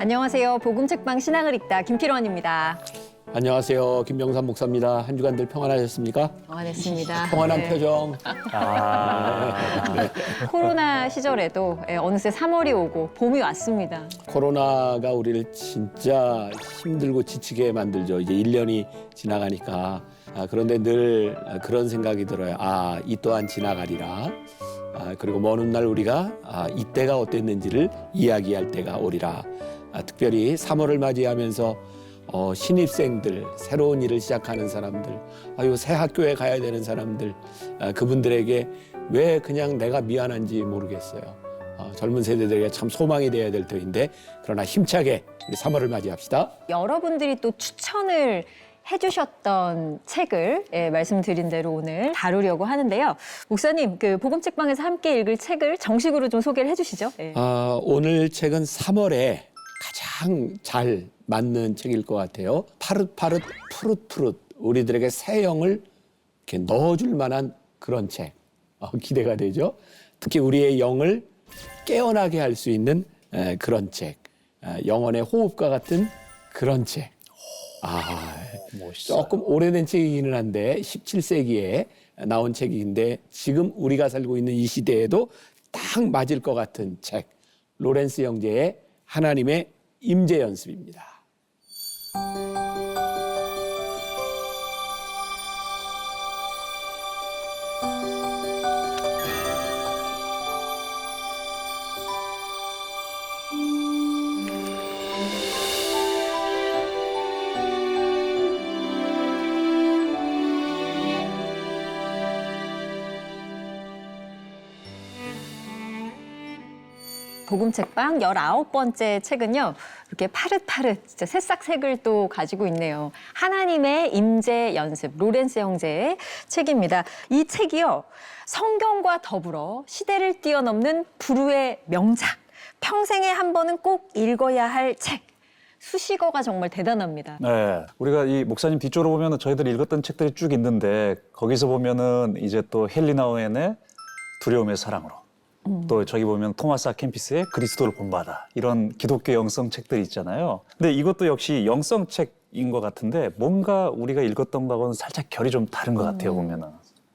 안녕하세요. 복음책방 신앙을 읽다 김필원입니다. 안녕하세요. 김병삼 목사입니다. 한 주간들 평안하셨습니까? 평안했습니다. 평안한 네. 표정. 코로나 시절에도 어느새 3월이 오고 봄이 왔습니다. 코로나가 우리를 진짜 힘들고 지치게 만들죠. 이제 1년이 지나가니까. 그런데 늘 그런 생각이 들어요. 이 또한 지나가리라. 그리고 먼 훗날 우리가 이때가 어땠는지를 이야기할 때가 오리라. 특별히 3월을 맞이하면서 신입생들, 새로운 일을 시작하는 사람들, 새 학교에 가야 되는 사람들, 그분들에게 왜 그냥 내가 미안한지 모르겠어요. 젊은 세대들에게 참 소망이 돼야 될 터인데, 그러나 힘차게 우리 3월을 맞이합시다. 여러분들이 또 추천을 해주셨던 책을 말씀드린 대로 오늘 다루려고 하는데요. 목사님, 그 복음책방에서 함께 읽을 책을 정식으로 좀 소개를 해주시죠. 오늘 책은 3월에 가장 잘 맞는 책일 것 같아요. 파릇파릇 푸릇푸릇 우리들에게 새 영을 이렇게 넣어줄 만한 그런 책. 기대가 되죠. 특히 우리의 영을 깨어나게 할 수 있는 그런 책. 영혼의 호흡과 같은 그런 책. 멋있어. 조금 오래된 책이기는 한데 17세기에 나온 책인데 지금 우리가 살고 있는 이 시대에도 딱 맞을 것 같은 책. 로렌스 형제의 하나님의 임재 연습입니다. 복음책방 19번째 책은요. 이렇게 파릇파릇 진짜 새싹색을 또 가지고 있네요. 하나님의 임재 연습, 로렌스 형제의 책입니다. 이 책이요. 성경과 더불어 시대를 뛰어넘는 불후의 명작. 평생에 한 번은 꼭 읽어야 할 책. 수식어가 정말 대단합니다. 네, 우리가 이 목사님 뒤쪽으로 보면은 저희들이 읽었던 책들이 쭉 있는데 거기서 보면은 이제 또 헨리 나우엔의 두려움의 사랑으로 또 저기 보면 토마스 아 캠피스의 그리스도를 본받아 이런 기독교 영성 책들이 있잖아요. 근데 이것도 역시 영성 책인 것 같은데 뭔가 우리가 읽었던 거하고는 살짝 결이 좀 다른 것 같아요 보면은.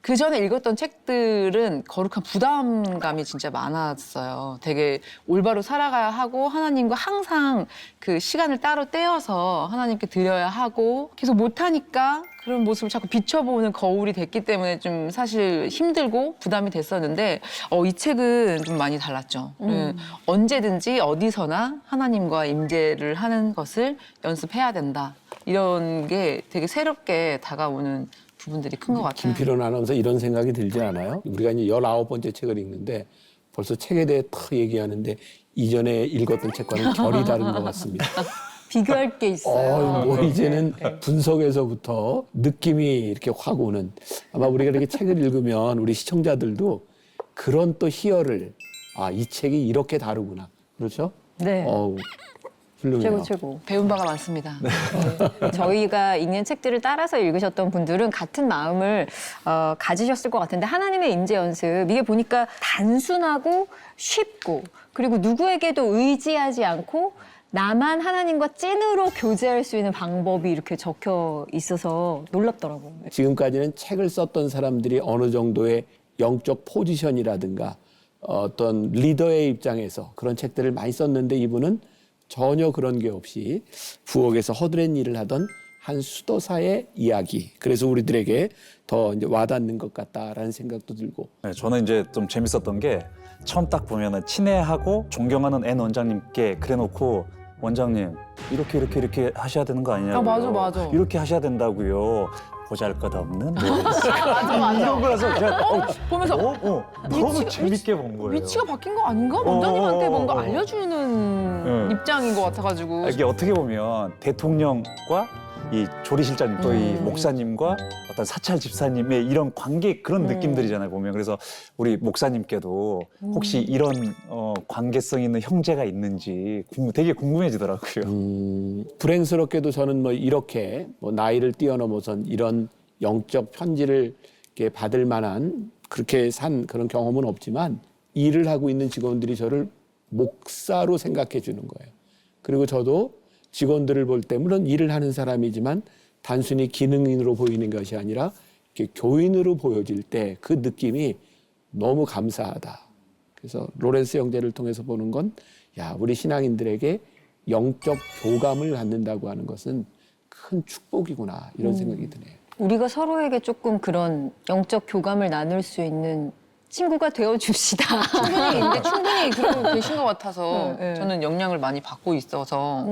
그 전에 읽었던 책들은 거룩한 부담감이 진짜 많았어요. 되게 올바로 살아가야 하고 하나님과 항상 그 시간을 따로 떼어서 하나님께 드려야 하고 계속 못하니까 그런 모습을 자꾸 비춰보는 거울이 됐기 때문에 좀 사실 힘들고 부담이 됐었는데 이 책은 좀 많이 달랐죠. 언제든지 어디서나 하나님과 임재를 하는 것을 연습해야 된다. 이런 게 되게 새롭게 다가오는 부분들이 큰 것 같아요. 김필원 아나운서 이런 생각이 들지 않아요? 우리가 이제 19번째 책을 읽는데 벌써 책에 대해 탁 얘기하는데 이전에 읽었던 책과는 결이 다른 것 같습니다. 비교할 게 있어요. 이제는 분석에서부터 느낌이 이렇게 확 오는. 아마 우리가 이렇게 책을 읽으면 우리 시청자들도 그런 또 희열을 이 책이 이렇게 다르구나. 그렇죠? 네. 훌륭해요. 최고. 배운 바가 많습니다. 저희가 읽는 책들을 따라서 읽으셨던 분들은 같은 마음을 가지셨을 것 같은데 하나님의 임재 연습 이게 보니까 단순하고 쉽고 그리고 누구에게도 의지하지 않고 나만 하나님과 찐으로 교제할 수 있는 방법이 이렇게 적혀 있어서 놀랍더라고요. 지금까지는 책을 썼던 사람들이 어느 정도의 영적 포지션이라든가 어떤 리더의 입장에서 그런 책들을 많이 썼는데 이분은 전혀 그런 게 없이 부엌에서 허드렛 일을 하던 한 수도사의 이야기. 그래서 우리들에게 더 이제 와닿는 것 같다라는 생각도 들고. 네, 저는 이제 좀 재밌었던 게 처음 딱 보면은 친애하고 존경하는 엔 원장님께 그래놓고 원장님 이렇게 하셔야 되는 거 아니냐고요. 맞아. 이렇게 하셔야 된다고요. 보잘것없는 맞아. 이런 거라서 제가 보면서 너무 재밌게 본 거예요. 위치가 바뀐 거 아닌가? 원장님한테 뭔가 알려주는 입장인 것 같아가지고. 이게 어떻게 보면 대통령과 이 조리실장님 또 이 목사님과 어떤 사찰 집사님의 이런 관계 그런 느낌들이잖아요 보면. 그래서 우리 목사님께도 혹시 이런 관계성 있는 형제가 있는지 되게 궁금해지더라고요. 불행스럽게도 저는 이렇게 나이를 뛰어넘어선 이런 영적 편지를 이렇게 받을 만한 그렇게 산 그런 경험은 없지만 일을 하고 있는 직원들이 저를 목사로 생각해 주는 거예요. 그리고 저도 직원들을 볼 때 물론 일을 하는 사람이지만 단순히 기능인으로 보이는 것이 아니라 이렇게 교인으로 보여질 때 그 느낌이 너무 감사하다. 그래서 로렌스 형제를 통해서 보는 건 야, 우리 신앙인들에게 영적 교감을 갖는다고 하는 것은 큰 축복이구나 이런 생각이 드네요. 우리가 서로에게 조금 그런 영적 교감을 나눌 수 있는 친구가 되어 줍시다. 충분히 그러고 계신 것 같아서 네, 네. 저는 영향을 많이 받고 있어서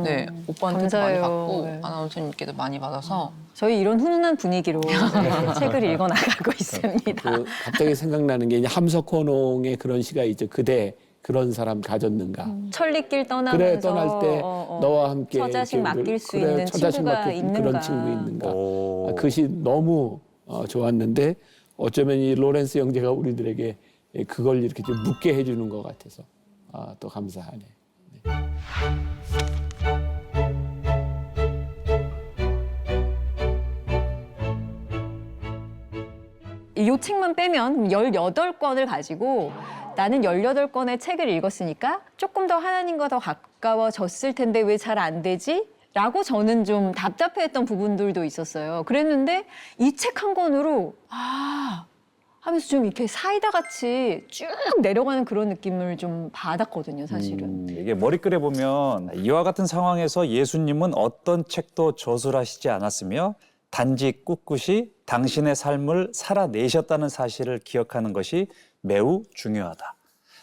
네, 오빠한테도 감사해요. 많이 받고 네. 아나운서님께도 많이 받아서 저희 이런 훈훈한 분위기로 네, 책을 읽어나가고 있습니다. 그 갑자기 생각나는 게 이제 함석헌홍의 그런 시가 있죠. 그대 그런 사람 가졌는가. 천리길 떠나면서 그래 떠날 때 너와 함께 처자식 이렇게 맡길 수 그래, 있는 처자식 친구가 맡길 있는가. 그런 친구 있는가. 오. 그 시 너무 좋았는데 어쩌면 이 로렌스 형제가 우리들에게 그걸 이렇게 좀 묻게 해주는 것 같아서 또 감사하네. 이 책만 빼면 18권을 가지고 나는 18권의 책을 읽었으니까 조금 더 하나님과 더 가까워졌을 텐데 왜 잘 안 되지? 라고 저는 좀 답답해했던 부분들도 있었어요. 그랬는데 이 책 한 권으로 하면서 좀 이렇게 사이다 같이 쭉 내려가는 그런 느낌을 좀 받았거든요, 사실은. 이게 머리글에 보면 이와 같은 상황에서 예수님은 어떤 책도 저술하시지 않았으며 단지 꿋꿋이 당신의 삶을 살아내셨다는 사실을 기억하는 것이 매우 중요하다.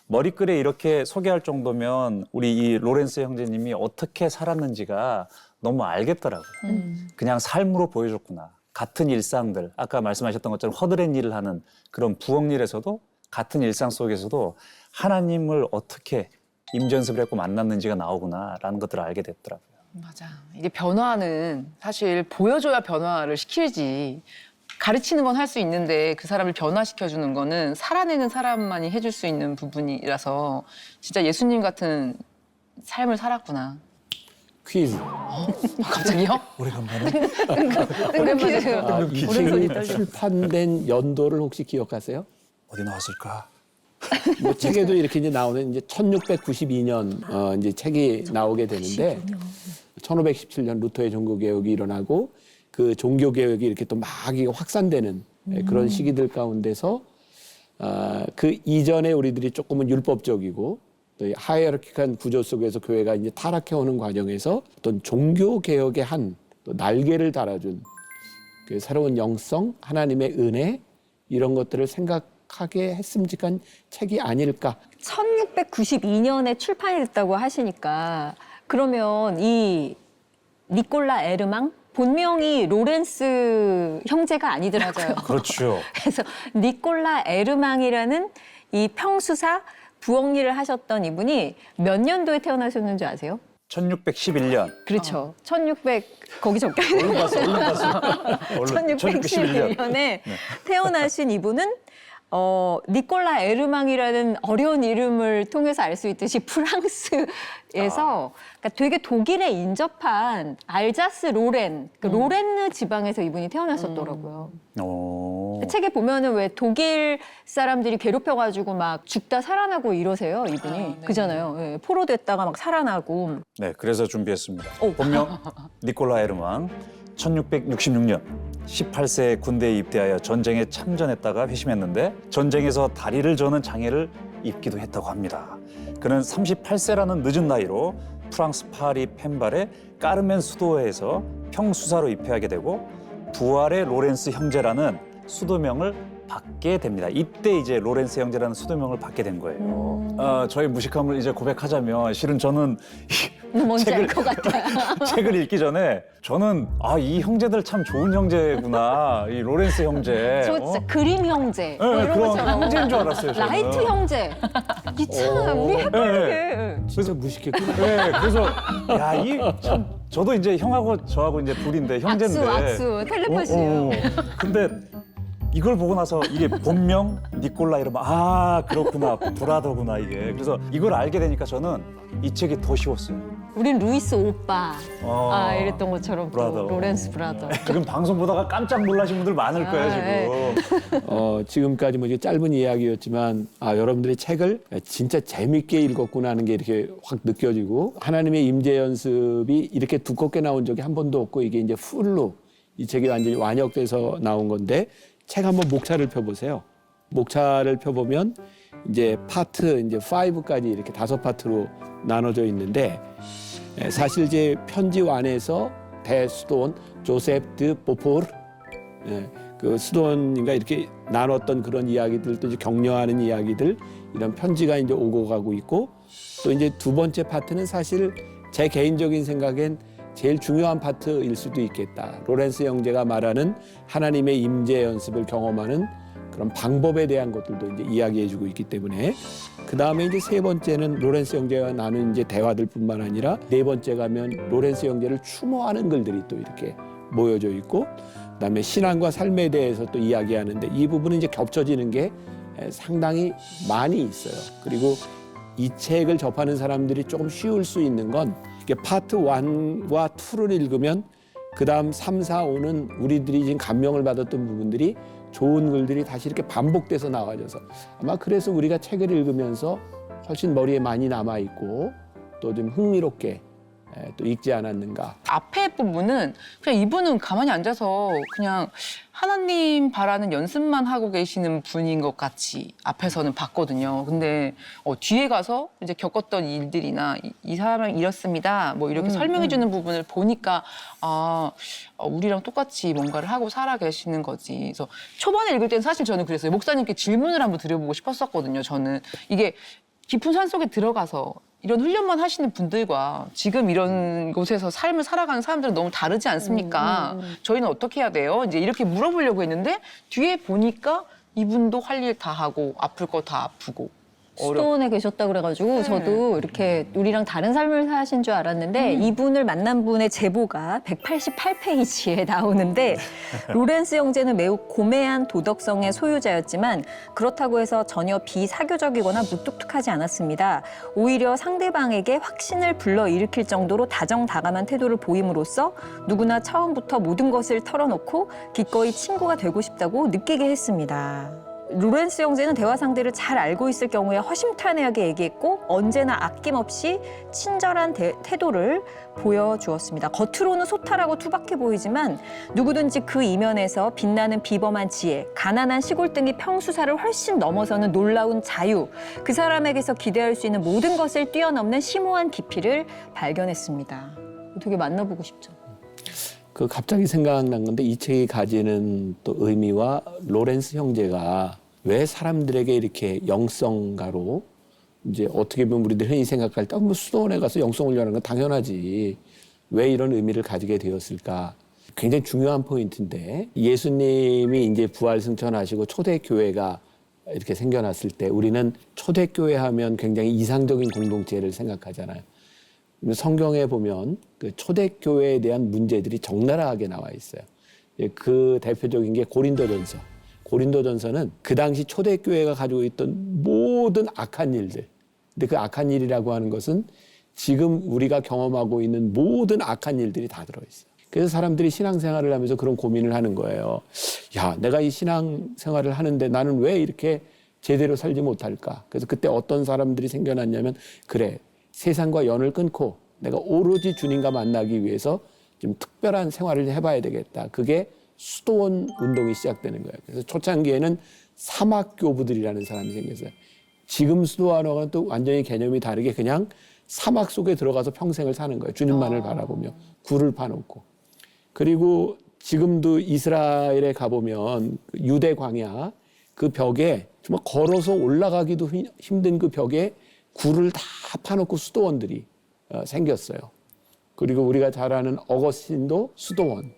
머리글에 이렇게 소개할 정도면 우리 이 로렌스 형제님이 어떻게 살았는지가 너무 알겠더라고요. 그냥 삶으로 보여줬구나. 같은 일상들, 아까 말씀하셨던 것처럼 허드렛 일을 하는 그런 부엌 일에서도 같은 일상 속에서도 하나님을 어떻게 임전습을 했고 만났는지가 나오구나라는 것들을 알게 됐더라고요. 맞아. 이게 변화는 사실 보여줘야 변화를 시키지. 가르치는 건 할 수 있는데 그 사람을 변화시켜주는 거는 살아내는 사람만이 해줄 수 있는 부분이라서 진짜 예수님 같은 삶을 살았구나. 퀴즈. 갑자기요? 오래간만에. 뜬금없이 이 오른손이 책이 떨려. 출판된 연도를 혹시 기억하세요? 어디 나왔을까? 뭐 책에도 이렇게 이제 나오는 이제 1692년 이제 책이 나오게 되는데 1517년 루터의 종교개혁이 일어나고 그 종교개혁이 이렇게 또 막 확산되는 그런 시기들 가운데서 그 이전에 우리들이 조금은 율법적이고 또 하이어르키한 구조 속에서 교회가 이제 타락해오는 과정에서 어떤 종교개혁의 한 또 날개를 달아준 그 새로운 영성, 하나님의 은혜 이런 것들을 생각하게 했음직한 책이 아닐까. 1692년에 출판이 됐다고 하시니까 그러면 이 니콜라 에르망 본명이 로렌스 형제가 아니더라고요. 그렇죠. 그래서 니콜라 에르망이라는 이 평수사 부엌 일을 하셨던 이분이 몇 년도에 태어나셨는지 아세요? 1611년. 그렇죠. 1600 거기 적혀 있는 얼른 봤어. 1611년에 태어나신 이분은 니콜라 에르망이라는 어려운 이름을 통해서 알 수 있듯이 프랑스에서 그러니까 되게 독일에 인접한 알자스 로렌, 그 로렌느 지방에서 이분이 태어났었더라고요. 오. 책에 보면은 왜 독일 사람들이 괴롭혀가지고 막 죽다 살아나고 이러세요, 이분이. 네. 그잖아요. 예, 포로됐다가 막 살아나고. 네, 그래서 준비했습니다. 오. 본명 니콜라 에르망. 1666년 18세에 군대에 입대하여 전쟁에 참전했다가 회심했는데 전쟁에서 다리를 저는 장애를 입기도 했다고 합니다. 그는 38세라는 늦은 나이로 프랑스 파리 펜발의 까르멘 수도회에서 평수사로 입회하게 되고 부활의 로렌스 형제라는 수도명을 받게 됩니다. 이때 이제 로렌스 형제라는 수도명을 받게 된 거예요. 저희 무식함을 이제 고백하자면 실은 저는 뭔지 알 것 같아요. 책을 읽기 전에 저는 이 형제들 참 좋은 형제구나. 이 로렌스 형제. 저 진짜 그림 형제. 뭐 네, 이런 그런 것처럼. 형제인 줄 알았어요, 저는. 라이트 형제. 참 우리 헷갈리게. 진짜 무식했구나. 네, 그래서 이 참 저도 이제 형하고 저하고 이제 둘인데 형제인데. 악수 텔레파시예요. 근데 이걸 보고 나서 이게 본명 니콜라 이러면 그렇구나 브라더구나 이게. 그래서 이걸 알게 되니까 저는 이 책이 더 쉬웠어요. 우린 루이스 오빠. 어. 이랬던 것처럼 또 브라더. 로렌스 브라더. 지금 방송 보다가 깜짝 놀라신 분들 많을 거예요, 지금. 지금까지 뭐 이게 짧은 이야기였지만 여러분들이 책을 진짜 재밌게 읽었구나 하는 게 이렇게 확 느껴지고 하나님의 임재 연습이 이렇게 두껍게 나온 적이 한 번도 없고 이게 이제 풀로 이 책이 완전히 완역돼서 나온 건데 책 한번 목차를 펴보세요. 목차를 펴보면 이제 파트 이제 5까지 이렇게 5파트로 나눠져 있는데 사실 이제 편지 1에서 대수도원 조셉 드 보포르 그 수도원인가 이렇게 나눴던 그런 이야기들도 이제 격려하는 이야기들 이런 편지가 이제 오고 가고 있고 또 이제 두 번째 파트는 사실 제 개인적인 생각엔 제일 중요한 파트일 수도 있겠다. 로렌스 형제가 말하는 하나님의 임재 연습을 경험하는 그런 방법에 대한 것들도 이제 이야기해주고 있기 때문에 그 다음에 이제 세 번째는 로렌스 형제와 나눈 이제 대화들뿐만 아니라 네 번째 가면 로렌스 형제를 추모하는 글들이 또 이렇게 모여져 있고 그다음에 신앙과 삶에 대해서 또 이야기하는데 이 부분은 이제 겹쳐지는 게 상당히 많이 있어요. 그리고 이 책을 접하는 사람들이 조금 쉬울 수 있는 건 이게 파트 1과 2를 읽으면 그다음 3, 4, 5는 우리들이 지금 감명을 받았던 부분들이 좋은 글들이 다시 이렇게 반복돼서 나와져서 아마 그래서 우리가 책을 읽으면서 훨씬 머리에 많이 남아 있고 또 좀 흥미롭게 또 읽지 않았는가. 앞에 부분은 그냥 이분은 가만히 앉아서 그냥 하나님 바라는 연습만 하고 계시는 분인 것 같이 앞에서는 봤거든요. 근데 뒤에 가서 이제 겪었던 일들이나 이 사람은 이렇습니다. 뭐 이렇게 설명해 주는 부분을 보니까 우리랑 똑같이 뭔가를 하고 살아 계시는 거지. 그래서 초반에 읽을 때는 사실 저는 그랬어요. 목사님께 질문을 한번 드려보고 싶었었거든요. 저는 이게 깊은 산속에 들어가서 이런 훈련만 하시는 분들과 지금 이런 곳에서 삶을 살아가는 사람들은 너무 다르지 않습니까? 저희는 어떻게 해야 돼요? 이제 이렇게 물어보려고 했는데 뒤에 보니까 이분도 할 일 다 하고 아플 거 다 아프고 수도원에 계셨다 그래가지고 저도 이렇게 우리랑 다른 삶을 사신 줄 알았는데 이분을 만난 분의 제보가 188페이지에 나오는데 로렌스 형제는 매우 고매한 도덕성의 소유자였지만 그렇다고 해서 전혀 비사교적이거나 무뚝뚝하지 않았습니다. 오히려 상대방에게 확신을 불러일으킬 정도로 다정다감한 태도를 보임으로써 누구나 처음부터 모든 것을 털어놓고 기꺼이 친구가 되고 싶다고 느끼게 했습니다. 로렌스 형제는 대화 상대를 잘 알고 있을 경우에 허심탄회하게 얘기했고 언제나 아낌없이 친절한 태도를 보여주었습니다. 겉으로는 소탈하고 투박해 보이지만 누구든지 그 이면에서 빛나는 비범한 지혜, 가난한 시골등이 평수사를 훨씬 넘어서는 놀라운 자유, 그 사람에게서 기대할 수 있는 모든 것을 뛰어넘는 심오한 깊이를 발견했습니다. 되게 만나보고 싶죠. 그 갑자기 생각난 건데 이 책이 가지는 또 의미와 로렌스 형제가 왜 사람들에게 이렇게 영성가로 이제 어떻게 보면 우리들 흔히 생각할 때 수도원에 가서 영성 훈련하는 건 당연하지 왜 이런 의미를 가지게 되었을까 굉장히 중요한 포인트인데 예수님이 이제 부활 승천하시고 초대교회가 이렇게 생겨났을 때 우리는 초대교회 하면 굉장히 이상적인 공동체를 생각하잖아요. 성경에 보면 그 초대교회에 대한 문제들이 적나라하게 나와 있어요. 그 대표적인 게 고린도전서. 고린도전서는 그 당시 초대교회가 가지고 있던 모든 악한 일들. 근데 그 악한 일이라고 하는 것은 지금 우리가 경험하고 있는 모든 악한 일들이 다 들어있어요. 그래서 사람들이 신앙생활을 하면서 그런 고민을 하는 거예요. 야, 내가 이 신앙생활을 하는데 나는 왜 이렇게 제대로 살지 못할까? 그래서 그때 어떤 사람들이 생겨났냐면 그래. 세상과 연을 끊고 내가 오로지 주님과 만나기 위해서 좀 특별한 생활을 해봐야 되겠다. 그게 수도원 운동이 시작되는 거예요. 그래서 초창기에는 사막교부들이라는 사람이 생겼어요. 지금 수도원하고는 또 완전히 개념이 다르게 그냥 사막 속에 들어가서 평생을 사는 거예요. 주님만을 바라보며 굴을 파놓고. 그리고 지금도 이스라엘에 가보면 유대 광야 그 벽에 정말 걸어서 올라가기도 힘든 그 벽에 굴을 다 파놓고 수도원들이 생겼어요. 그리고 우리가 잘 아는 어거스틴도 수도원,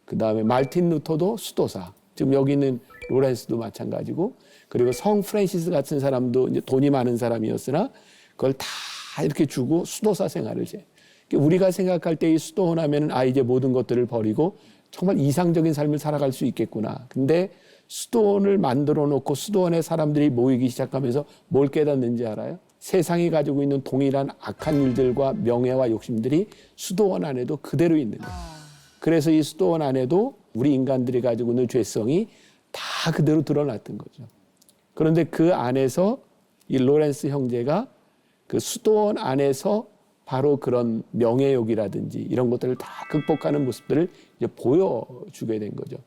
그 다음에 말틴 루터도 수도사, 지금 여기 있는 로렌스도 마찬가지고, 그리고 성 프란시스 같은 사람도 이제 돈이 많은 사람이었으나 그걸 다 이렇게 주고 수도사 생활을 해. 우리가 생각할 때 이 수도원 하면은 이제 모든 것들을 버리고 정말 이상적인 삶을 살아갈 수 있겠구나. 근데 수도원을 만들어 놓고 수도원에 사람들이 모이기 시작하면서 뭘 깨닫는지 알아요? 세상이 가지고 있는 동일한 악한 일들과 명예와 욕심들이 수도원 안에도 그대로 있는 거예요. 그래서 이 수도원 안에도 우리 인간들이 가지고 있는 죄성이 다 그대로 드러났던 거죠. 그런데 그 안에서 이 로렌스 형제가 그 수도원 안에서 바로 그런 명예욕이라든지 이런 것들을 다 극복하는 모습들을 이제 보여주게 된 거죠.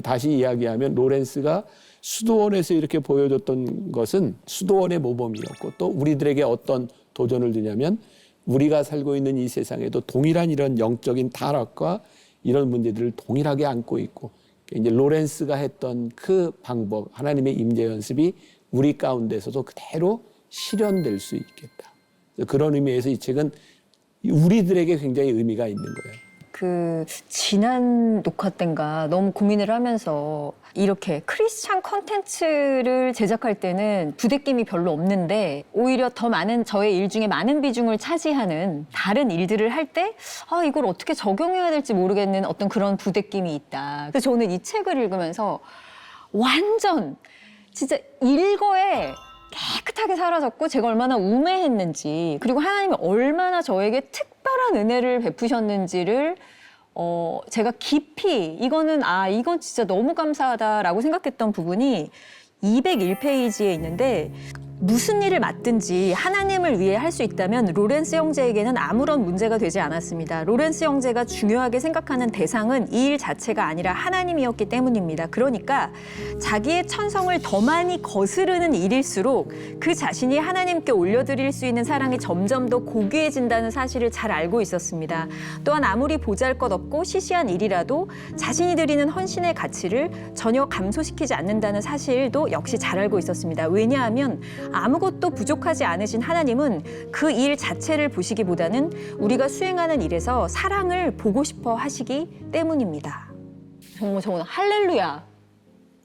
다시 이야기하면 로렌스가 수도원에서 이렇게 보여줬던 것은 수도원의 모범이었고 또 우리들에게 어떤 도전을 주냐면 우리가 살고 있는 이 세상에도 동일한 이런 영적인 타락과 이런 문제들을 동일하게 안고 있고 이제 로렌스가 했던 그 방법, 하나님의 임재 연습이 우리 가운데서도 그대로 실현될 수 있겠다. 그런 의미에서 이 책은 우리들에게 굉장히 의미가 있는 거예요. 그 지난 녹화 때인가 너무 고민을 하면서 이렇게 크리스찬 콘텐츠를 제작할 때는 부대낌이 별로 없는데 오히려 더 많은 저의 일 중에 많은 비중을 차지하는 다른 일들을 할 때 이걸 어떻게 적용해야 될지 모르겠는 어떤 그런 부대낌이 있다. 그래서 저는 이 책을 읽으면서 완전 진짜 일거에 깨끗하게 사라졌고 제가 얼마나 우매했는지 그리고 하나님이 얼마나 저에게 특별한 은혜를 베푸셨는지를 제가 깊이 이건 진짜 너무 감사하다라고 생각했던 부분이 201페이지에 있는데 무슨 일을 맡든지 하나님을 위해 할 수 있다면 로렌스 형제에게는 아무런 문제가 되지 않았습니다. 로렌스 형제가 중요하게 생각하는 대상은 이 일 자체가 아니라 하나님이었기 때문입니다. 그러니까 자기의 천성을 더 많이 거스르는 일일수록 그 자신이 하나님께 올려드릴 수 있는 사랑이 점점 더 고귀해진다는 사실을 잘 알고 있었습니다. 또한 아무리 보잘것없고 시시한 일이라도 자신이 드리는 헌신의 가치를 전혀 감소시키지 않는다는 사실도 역시 잘 알고 있었습니다. 왜냐하면 아무것도 부족하지 않으신 하나님은 그 일 자체를 보시기보다는 우리가 수행하는 일에서 사랑을 보고 싶어 하시기 때문입니다. 정말 할렐루야.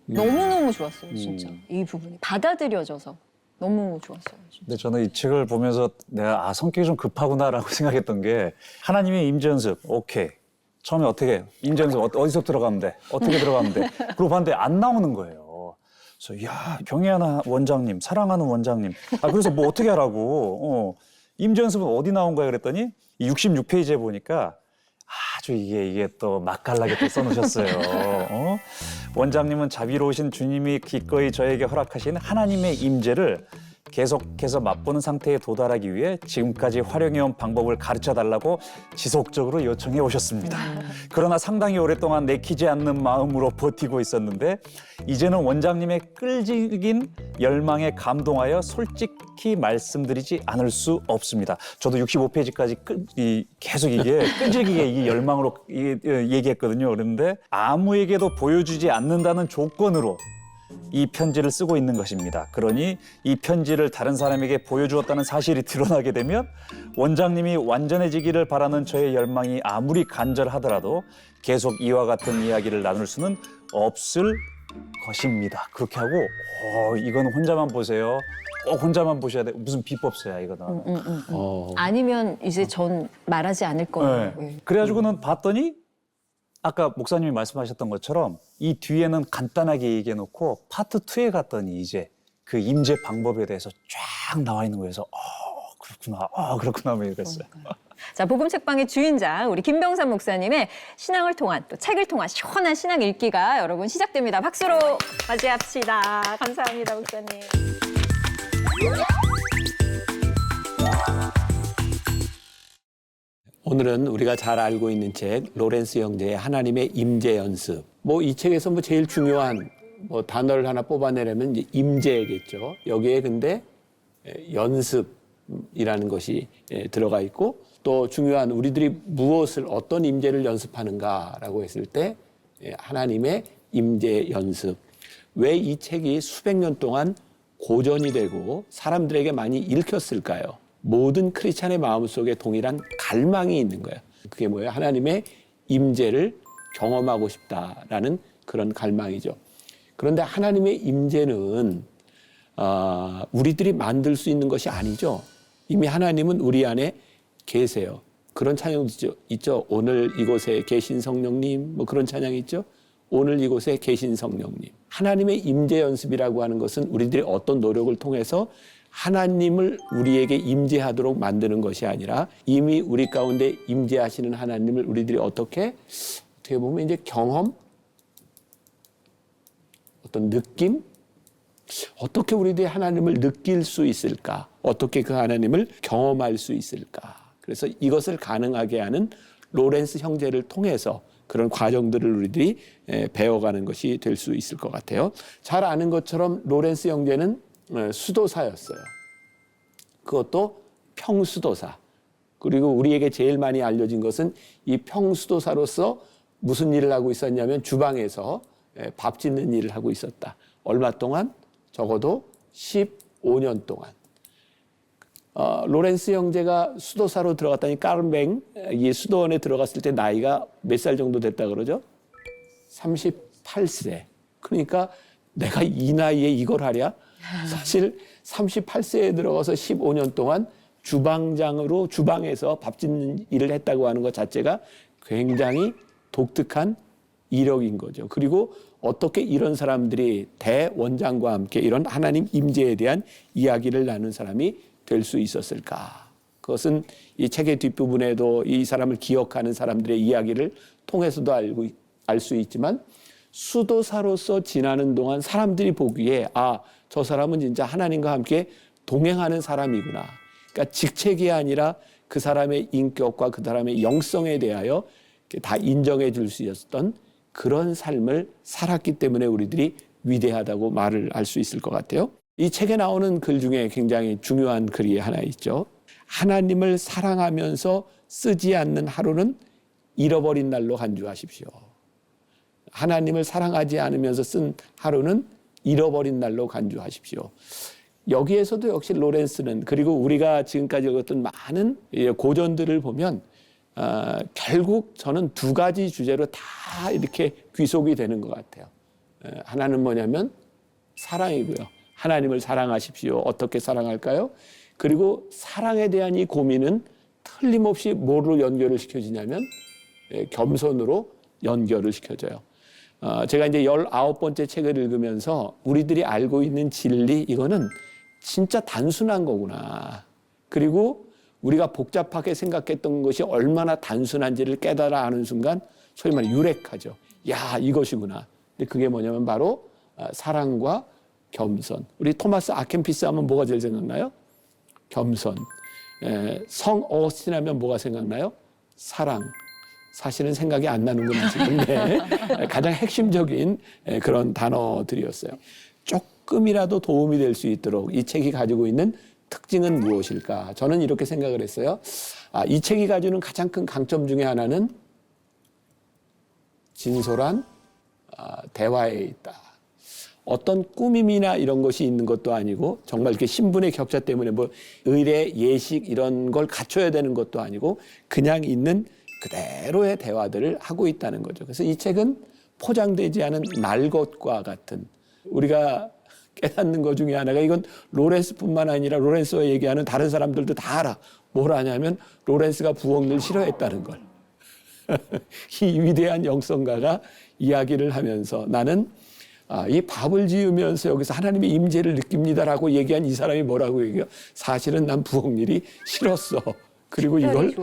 너무너무 좋았어요, 진짜. 이 부분이 받아들여져서 너무 좋았어요. 진짜. 근데 저는 이 책을 보면서 내가 성격이 좀 급하구나라고 생각했던 게 하나님의 임재 연습, 오케이. 처음에 어떻게 임재 연습 어디서 들어가면 돼? 어떻게 들어가면 돼? 그러고 봤는데 안 나오는 거예요. 그래서 경애하는 원장님, 사랑하는 원장님. 그래서 뭐 어떻게 하라고? 임재 연습은 어디 나온 거야? 그랬더니 이 66페이지에 보니까 아주 이게 또 맛깔나게 또 써놓으셨어요. 원장님은 자비로우신 주님이 기꺼이 저에게 허락하신 하나님의 임재를 계속해서 맛보는 상태에 도달하기 위해 지금까지 활용해온 방법을 가르쳐달라고 지속적으로 요청해 오셨습니다. 그러나 상당히 오랫동안 내키지 않는 마음으로 버티고 있었는데 이제는 원장님의 끈질긴 열망에 감동하여 솔직히 말씀드리지 않을 수 없습니다. 저도 65페이지까지 계속 이게 끈질기게 이 열망으로 얘기했거든요. 그런데 아무에게도 보여주지 않는다는 조건으로 이 편지를 쓰고 있는 것입니다. 그러니 이 편지를 다른 사람에게 보여주었다는 사실이 드러나게 되면 원장님이 완전해지기를 바라는 저의 열망이 아무리 간절하더라도 계속 이와 같은 이야기를 나눌 수는 없을 것입니다. 그렇게 하고 이건 혼자만 보세요. 혼자만 보셔야 돼. 무슨 비법서야 이거는. 아니면 이제 전 말하지 않을 거예요. 네. 그래가지고는 봤더니 아까 목사님이 말씀하셨던 것처럼 이 뒤에는 간단하게 얘기해놓고 파트 2에 갔더니 이제 그 임재 방법에 대해서 쫙 나와 있는 거여서 그렇구나 뭐 이랬어요. 자, 복음 책방의 주인장 우리 김병삼 목사님의 신앙을 통한 또 책을 통한 시원한 신앙 읽기가 여러분 시작됩니다. 박수로 맞이합시다. 감사합니다, 목사님. 오늘은 우리가 잘 알고 있는 책 로렌스 형제의 하나님의 임재 연습. 이 책에서 제일 중요한 단어를 하나 뽑아내려면 이제 임재겠죠. 여기에 근데 연습이라는 것이 들어가 있고 또 중요한 우리들이 어떤 임재를 연습하는가라고 했을 때 하나님의 임재 연습. 왜 이 책이 수백 년 동안 고전이 되고 사람들에게 많이 읽혔을까요? 모든 크리스찬의 마음속에 동일한 갈망이 있는 거예요. 그게 뭐예요? 하나님의 임재를 경험하고 싶다라는 그런 갈망이죠. 그런데 하나님의 임재는 우리들이 만들 수 있는 것이 아니죠. 이미 하나님은 우리 안에 계세요. 그런 찬양도 있죠. 오늘 이곳에 계신 성령님, 그런 찬양이 있죠. 오늘 이곳에 계신 성령님. 하나님의 임재 연습이라고 하는 것은 우리들이 어떤 노력을 통해서 하나님을 우리에게 임재하도록 만드는 것이 아니라 이미 우리 가운데 임재하시는 하나님을 우리들이 어떻게 보면 이제 경험, 어떤 느낌, 어떻게 우리들이 하나님을 느낄 수 있을까? 어떻게 그 하나님을 경험할 수 있을까? 그래서 이것을 가능하게 하는 로렌스 형제를 통해서 그런 과정들을 우리들이 배워가는 것이 될 수 있을 것 같아요. 잘 아는 것처럼 로렌스 형제는 수도사였어요. 그것도 평수도사. 그리고 우리에게 제일 많이 알려진 것은 이 평수도사로서 무슨 일을 하고 있었냐면 주방에서 밥 짓는 일을 하고 있었다. 얼마 동안? 적어도 15년 동안. 로렌스 형제가 수도사로 들어갔다니 까르맹, 이 수도원에 들어갔을 때 나이가 몇 살 정도 됐다 그러죠? 38세. 그러니까 내가 이 나이에 이걸 하랴? 사실 38세에 들어가서 15년 동안 주방장으로 주방에서 밥 짓는 일을 했다고 하는 것 자체가 굉장히 독특한 이력인 거죠. 그리고 어떻게 이런 사람들이 대원장과 함께 이런 하나님 임재에 대한 이야기를 나눈 사람이 될 수 있었을까? 그것은 이 책의 뒷부분에도 이 사람을 기억하는 사람들의 이야기를 통해서도 알 수 있지만 수도사로서 지나는 동안 사람들이 보기에 저 사람은 진짜 하나님과 함께 동행하는 사람이구나. 그러니까 직책이 아니라 그 사람의 인격과 그 사람의 영성에 대하여 다 인정해 줄 수 있었던 그런 삶을 살았기 때문에 우리들이 위대하다고 말을 할 수 있을 것 같아요. 이 책에 나오는 글 중에 굉장히 중요한 글이 하나 있죠. 하나님을 사랑하면서 쓰지 않는 하루는 잃어버린 날로 간주하십시오. 하나님을 사랑하지 않으면서 쓴 하루는 잃어버린 날로 간주하십시오. 여기에서도 역시 로렌스는, 그리고 우리가 지금까지 읽었던 많은 고전들을 보면 결국 저는 두 가지 주제로 다 이렇게 귀속이 되는 것 같아요. 하나는 뭐냐면 사랑이고요. 하나님을 사랑하십시오. 어떻게 사랑할까요? 그리고 사랑에 대한 이 고민은 틀림없이 뭐로 연결을 시켜지냐면 겸손으로 연결을 시켜져요. 제가 이제 19번째 책을 읽으면서 우리들이 알고 있는 진리, 이거는 진짜 단순한 거구나. 그리고 우리가 복잡하게 생각했던 것이 얼마나 단순한지를 깨달아 아는 순간 소위 말해 유레카죠. 야, 이것이구나. 근데 그게 뭐냐면 바로 사랑과 겸손. 우리 토마스 아켄피스 하면 뭐가 제일 생각나요? 겸손. 성 어거스틴 하면 뭐가 생각나요? 사랑. 사실은 생각이 안 나는구나 지금. 네. 가장 핵심적인 그런 단어들이었어요. 조금이라도 도움이 될 수 있도록 이 책이 가지고 있는 특징은 무엇일까? 저는 이렇게 생각을 했어요. 이 책이 가지는 가장 큰 강점 중에 하나는 진솔한 대화에 있다. 어떤 꾸밈이나 이런 것이 있는 것도 아니고 정말 이렇게 신분의 격차 때문에 뭐 의례, 예식 이런 걸 갖춰야 되는 것도 아니고 그냥 있는 그대로의 대화들을 하고 있다는 거죠. 그래서 이 책은 포장되지 않은 날것과 같은, 우리가 깨닫는 것 중에 하나가, 이건 로렌스뿐만 아니라 로렌스가 얘기하는 다른 사람들도 다 알아. 뭘 아냐면 로렌스가 부엌일 싫어했다는 걸. 이 위대한 영성가가 이야기를 하면서 나는 이 밥을 지으면서 여기서 하나님의 임재를 느낍니다라고 얘기한 이 사람이 뭐라고 얘기해요? 사실은 난 부엌일이 싫었어. 그리고 이걸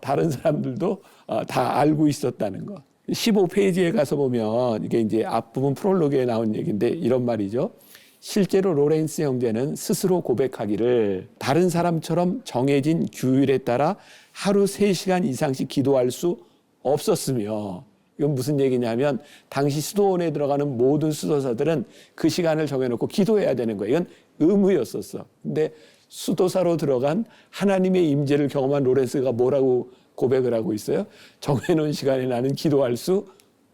다른 사람들도 다 알고 있었다는 거. 15페이지에 가서 보면 이게 이제 앞부분 프롤로그에 나온 얘기인데 이런 말이죠. 실제로 로렌스 형제는 스스로 고백하기를 다른 사람처럼 정해진 규율에 따라 하루 3시간 이상씩 기도할 수 없었으며, 이건 무슨 얘기냐면 당시 수도원에 들어가는 모든 수도사들은 그 시간을 정해놓고 기도해야 되는 거예요. 이건 의무였었어. 근데 수도사로 들어간 하나님의 임재를 경험한 로렌스가 뭐라고 고백을 하고 있어요? 정해놓은 시간에 나는 기도할 수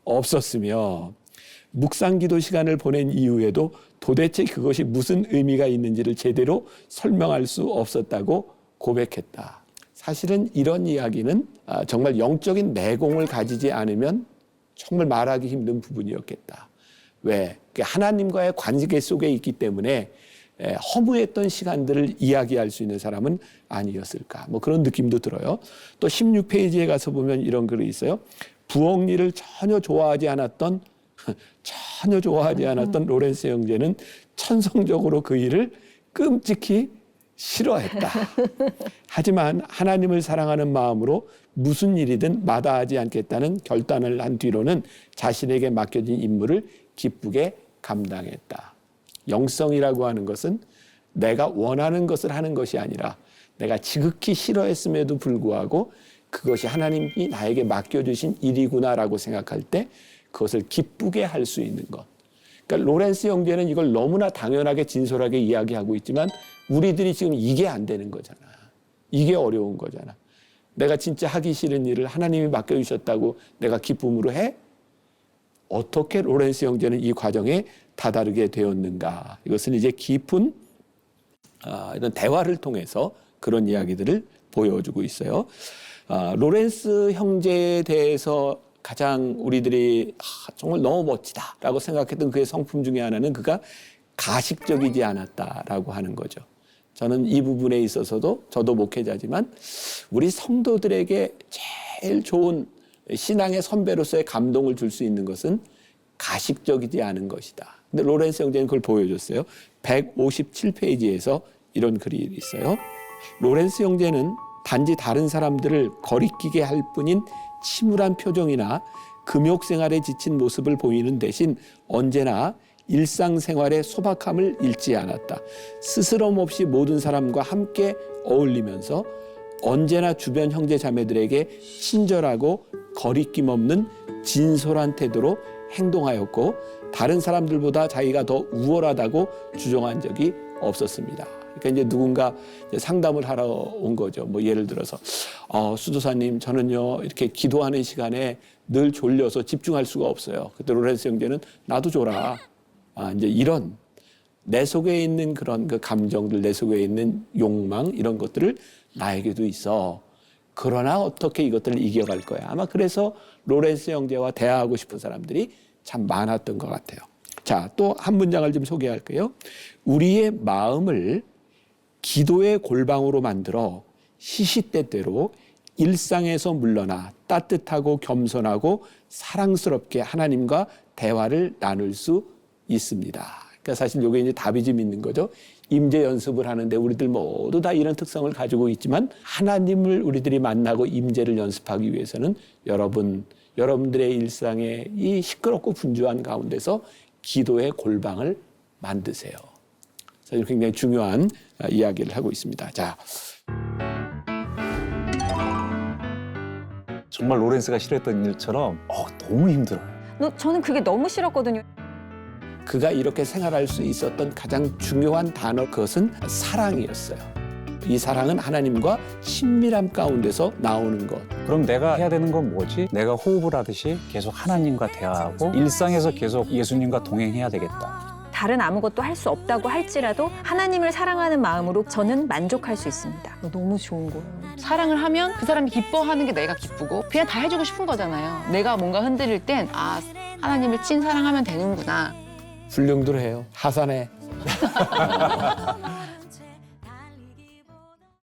없었으며 묵상기도 시간을 보낸 이후에도 도대체 그것이 무슨 의미가 있는지를 제대로 설명할 수 없었다고 고백했다. 사실은 이런 이야기는 정말 영적인 내공을 가지지 않으면 정말 말하기 힘든 부분이었겠다. 왜? 하나님과의 관계 속에 있기 때문에 허무했던 시간들을 이야기할 수 있는 사람은 아니었을까. 뭐 그런 느낌도 들어요. 또 16페이지에 가서 보면 이런 글이 있어요. 부엌일을 전혀 좋아하지 않았던 로렌스 형제는 천성적으로 그 일을 끔찍히 싫어했다. 하지만 하나님을 사랑하는 마음으로 무슨 일이든 마다하지 않겠다는 결단을 한 뒤로는 자신에게 맡겨진 임무를 기쁘게 감당했다. 영성이라고 하는 것은 내가 원하는 것을 하는 것이 아니라 내가 지극히 싫어했음에도 불구하고 그것이 하나님이 나에게 맡겨주신 일이구나라고 생각할 때 그것을 기쁘게 할 수 있는 것. 그러니까 로렌스 형제는 이걸 너무나 당연하게 진솔하게 이야기하고 있지만 우리들이 지금 이게 안 되는 거잖아. 이게 어려운 거잖아. 내가 진짜 하기 싫은 일을 하나님이 맡겨주셨다고 내가 기쁨으로 해? 어떻게 로렌스 형제는 이 과정에 다다르게 되었는가. 이것은 이제 깊은 이런 대화를 통해서 그런 이야기들을 보여주고 있어요. 로렌스 형제에 대해서 가장 우리들이 정말 너무 멋지다라고 생각했던 그의 성품 중에 하나는 그가 가식적이지 않았다라고 하는 거죠. 저는 이 부분에 있어서도 저도 목회자지만 우리 성도들에게 제일 좋은 신앙의 선배로서의 감동을 줄 수 있는 것은 가식적이지 않은 것이다. 근데 로렌스 형제는 그걸 보여줬어요. 157페이지에서 이런 글이 있어요. 로렌스 형제는 단지 다른 사람들을 거리끼게 할 뿐인 침울한 표정이나 금욕생활에 지친 모습을 보이는 대신 언제나 일상생활의 소박함을 잃지 않았다. 스스럼 없이 모든 사람과 함께 어울리면서 언제나 주변 형제 자매들에게 친절하고 거리낌 없는 진솔한 태도로 행동하였고 다른 사람들보다 자기가 더 우월하다고 주장한 적이 없었습니다. 그러니까 이제 누군가 이제 상담을 하러 온 거죠. 뭐 예를 들어서 수도사님 저는요 이렇게 기도하는 시간에 늘 졸려서 집중할 수가 없어요. 그때 로렌스 형제는 나도 졸아. 이제 이런 내 속에 있는 그런 그 감정들, 내 속에 있는 욕망 이런 것들을 나에게도 있어. 그러나 어떻게 이것들을 이겨갈 거야. 아마 그래서 로렌스 형제와 대화하고 싶은 사람들이 참 많았던 것 같아요. 자, 또 한 문장을 좀 소개할게요. 우리의 마음을 기도의 골방으로 만들어 시시때때로 일상에서 물러나 따뜻하고 겸손하고 사랑스럽게 하나님과 대화를 나눌 수 있습니다. 그러니까 사실 이게 이제 답이 좀 있는 거죠. 임재 연습을 하는데 우리들 모두 다 이런 특성을 가지고 있지만 하나님을 우리들이 만나고 임재를 연습하기 위해서는 여러분들의 일상에 이 시끄럽고 분주한 가운데서 기도의 골방을 만드세요. 사실 굉장히 중요한 이야기를 하고 있습니다. 자, 정말 로렌스가 싫어했던 일처럼 너무 힘들어요. 저는 그게 너무 싫었거든요. 그가 이렇게 생활할 수 있었던 가장 중요한 단어 그것은 사랑이었어요. 이 사랑은 하나님과 친밀함 가운데서 나오는 것. 그럼 내가 해야 되는 건 뭐지? 내가 호흡을 하듯이 계속 하나님과 대화하고 일상에서 계속 예수님과 동행해야 되겠다. 다른 아무것도 할 수 없다고 할지라도 하나님을 사랑하는 마음으로 저는 만족할 수 있습니다. 너무 좋은 거예요. 사랑을 하면 그 사람이 기뻐하는 게 내가 기쁘고 그냥 다 해주고 싶은 거잖아요. 내가 뭔가 흔들릴 땐 하나님을 찐 사랑하면 되는구나. 훌륭들 해요. 하산해.